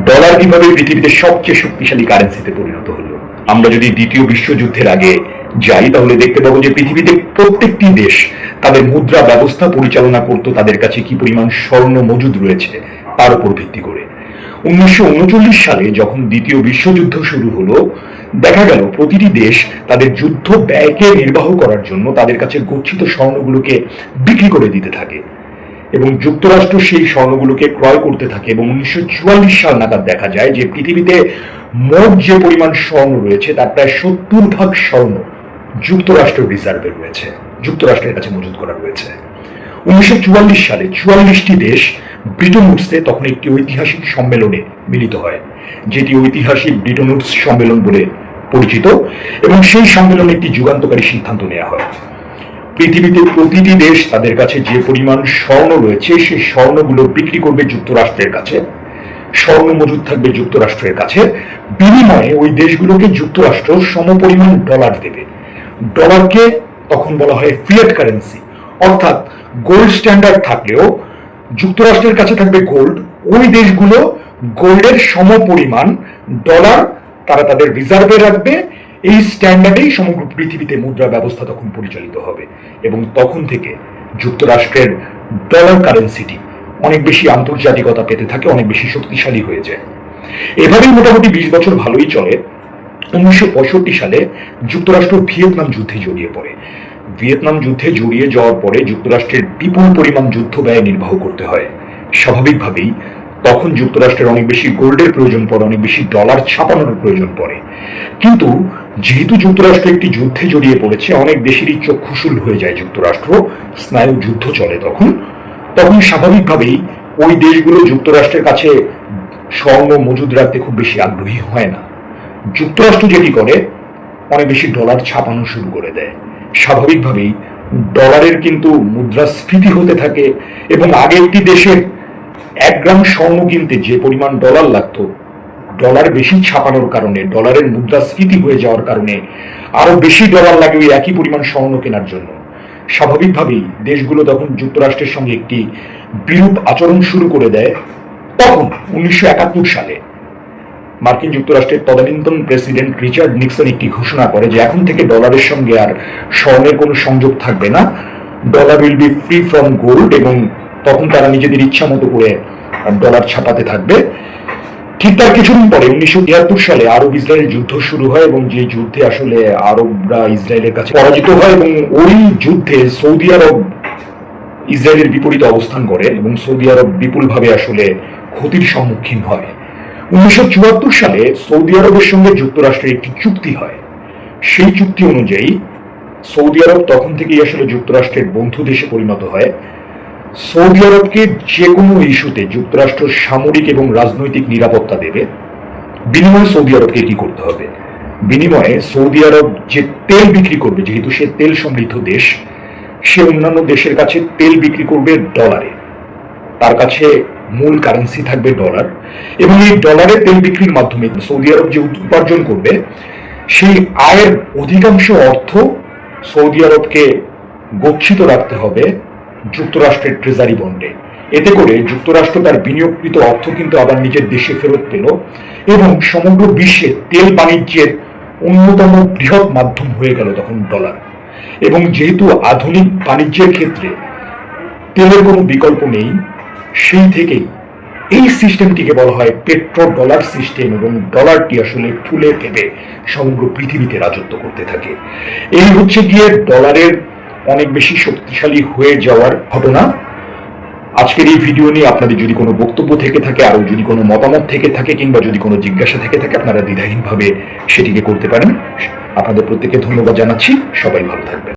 Dollar কিভাবে পৃথিবীতে সবচেয়ে শক্তিশালী কারেন্সিতে পরিণত হলো? আমরা যদি দ্বিতীয় বিশ্বযুদ্ধের আগে যাই তাহলে দেখতে পাবো যে পৃথিবীতে প্রত্যেকটি দেশ তাদের মুদ্রা ব্যবস্থা পরিচালনা করত তাদের কাছে কি পরিমাণ স্বর্ণ মজুদ রয়েছে তার উপর ভিত্তি করে। 1939 সালে যখন দ্বিতীয় বিশ্বযুদ্ধ শুরু হলো, দেখা গেল প্রতিটি দেশ তাদের যুদ্ধ ব্যয়কে নির্বাহ করার জন্য তাদের কাছে গচ্ছিত স্বর্ণগুলোকে বিক্রি করে দিতে থাকে এবং যুক্তরাষ্ট্র সেই স্বর্ণগুলোকে ক্রয় করতে থাকে এবং 1944 সাল নাগাদ দেখা যায় যে পৃথিবীতে মোট যে পরিমাণ স্বর্ণ রয়েছে তার প্রায় 70% স্বর্ণ যুক্তরাষ্ট্রের রিজার্ভে রয়েছে, যুক্তরাষ্ট্রের কাছে মজুত করা রয়েছে। 1944 সালে 44টি দেশ ব্রিটন উডসে তখন একটি ঐতিহাসিক সম্মেলনে মিলিত হয়, যেটি ঐতিহাসিক ব্রিটন উডস সম্মেলন বলে পরিচিত, এবং সেই সম্মেলনে একটি যুগান্তকারী সিদ্ধান্ত নেওয়া হয়। পৃথিবীতে প্রতিটি দেশ তাদের কাছে যে পরিমাণ স্বর্ণ রয়েছে সেই স্বর্ণগুলো বিক্রি করবে যুক্তরাষ্ট্রের কাছে, স্বর্ণ মজুদ থাকবে যুক্তরাষ্ট্রের কাছে, বিনিময়ে ওই দেশগুলোকে যুক্তরাষ্ট্র সমপরিমাণ ডলার দেবে। ডলারকে তখন বলা হয় ফিয়াট কারেন্সি, অর্থাৎ গোল্ড স্ট্যান্ডার্ড থাকলেও যুক্তরাষ্ট্রের কাছে থাকবে গোল্ড, ওই দেশগুলো গোল্ডের সমপরিমাণ ডলার তারা তাদের রিজার্ভে রাখবে। এই স্ট্যান্ডার্ডেই সমগ্র পৃথিবীতে মুদ্রা ব্যবস্থা তখন পরিচালিত হবে এবং তখন থেকে যুক্তরাষ্ট্রের ডলার কারেন্সিটি অনেক বেশি আন্তর্জাতিকতা পেতে থাকে, অনেক বেশি শক্তিশালী হয়ে যায়। এভাবেই মোটামুটি 20 বছর ভালোই চলে। 1965 সালে যুক্তরাষ্ট্র ভিয়েতনাম যুদ্ধে জড়িয়ে পড়ে। ভিয়েতনাম যুদ্ধে জড়িয়ে যাওয়ার পরে যুক্তরাষ্ট্রের বিপুল পরিমাণ যুদ্ধ ব্যয় নির্বাহ করতে হয়। স্বাভাবিকভাবেই তখন যুক্তরাষ্ট্রের অনেক বেশি গোল্ডের প্রয়োজন পড়ে, অনেক বেশি ডলার ছাপানোর প্রয়োজন পড়ে। কিন্তু যেহেতু যুক্তরাষ্ট্র একটি যুদ্ধে জড়িয়ে পড়েছে, অনেক দেশেরই চক্ষুশূল হয়ে যায় যুক্তরাষ্ট্র, স্নায়ু যুদ্ধ চলে তখন স্বাভাবিকভাবেই ওই দেশগুলো যুক্তরাষ্ট্রের কাছে স্বর্ণ মজুদ রাখতে খুব বেশি আগ্রহী হয় না। যুক্তরাষ্ট্র যেটি করে, অনেক বেশি ডলার ছাপানো শুরু করে দেয়। স্বাভাবিকভাবেই ডলারের কিন্তু মুদ্রাস্ফীতি হতে থাকে এবং আগে একটি দেশের 1 গ্রাম স্বর্ণ কিনতে যে পরিমাণ ডলার লাগতো, ডলার বেশি ছাপানোর কারণে, ডলারের মুদ্রাস্ফীতি হয়ে যাওয়ার কারণে আরো বেশি ডলার লাগে ওই একই পরিমাণ স্বর্ণ কেনার জন্য। স্বাভাবিকভাবেই দেশগুলো তখন যুক্তরাষ্ট্রের সঙ্গে একটি বিরূপ আচরণ শুরু করে দেয়। তখন 1971 সালে মার্কিন যুক্তরাষ্ট্রের তদানীন্তন প্রেসিডেন্ট রিচার্ড নিক্সন একটি ঘোষণা করে যে এখন থেকে ডলারের সঙ্গে আর স্বর্ণের কোনো সংযোগ থাকবে না, dollar will be free from gold, এবং তখন তারা নিজেদের ইচ্ছা মতো করে ডলার ছাপাতে থাকবে। ঠিক তার কিছুদিন পরে 1973 সালে আরব ইসরায়েল যুদ্ধ শুরু হয় এবং যে যুদ্ধে আসলে আরবরা ইসরায়েলের কাছে পরাজিত হয় এবং ওই যুদ্ধে সৌদি আরব ইসরায়েলের বিপরীতে অবস্থান করে এবং সৌদি আরব বিপুলভাবে আসলে ক্ষতির সম্মুখীন হয়। 1974 সালে সৌদি আরবের সঙ্গে যুক্তরাষ্ট্রের একটি চুক্তি হয়। সেই চুক্তি অনুযায়ী সৌদি আরব তখন থেকেই আসলে যুক্তরাষ্ট্রের বন্ধু দেশে পরিণত হয়। সৌদি আরবকে যে কোনো ইস্যুতে যুক্তরাষ্ট্র সামরিক এবং রাজনৈতিক নিরাপত্তা দেবে। বিনিময়ে সৌদি আরবকে কি করতে হবে? বিনিময়ে সৌদি আরব যে তেল বিক্রি করবে, যেহেতু সে তেল সমৃদ্ধ দেশ, সে অন্যান্য দেশের কাছে তেল বিক্রি করবে ডলারে, তার কাছে মূল কারেন্সি থাকবে ডলার, এবং এই ডলারে তেল বিক্রির মাধ্যমে সৌদি আরব যে উপার্জন করবে সেই আয়ের অধিকাংশ অর্থ সৌদি আরবকে গচ্ছিত রাখতে হবে যুক্তরাষ্ট্রের ট্রেজারি বন্ডে। এতে করে যুক্তরাষ্ট্র তার বিনিয়োগকৃত অর্থ কিন্তু আবার নিজের দেশে ফেরত পেল এবং সমগ্র বিশ্বে তেল বাণিজ্যের অন্যতম বৃহৎ মাধ্যম হয়ে গেল তখন ডলার। এবং যেহেতু আধুনিক বাণিজ্যের ক্ষেত্রে তেলের কোনো বিকল্প নেই, সেই থেকেই এই সিস্টেমটিকে বলা হয় পেট্রো ডলার সিস্টেম, এবং ডলারটি আসলে ফুলে ফেপে সমগ্র পৃথিবীতে রাজত্ব করতে থাকে। এই হচ্ছে গিয়ে ডলারের অনেক বেশি শক্তিশালী হয়ে যাওয়ার ঘটনা। আজকের এই ভিডিও নিয়ে আপনাদের যদি কোনো বক্তব্য থেকে থাকে, আরো যদি কোনো মতামত থেকে থাকে, কিংবা যদি কোনো জিজ্ঞাসা থেকে থাকে, আপনারা দ্বিধাহীনভাবে সেটিকে করতে পারেন। আপনাদের প্রত্যেককে ধন্যবাদ জানাচ্ছি। সবাই ভালো থাকবেন।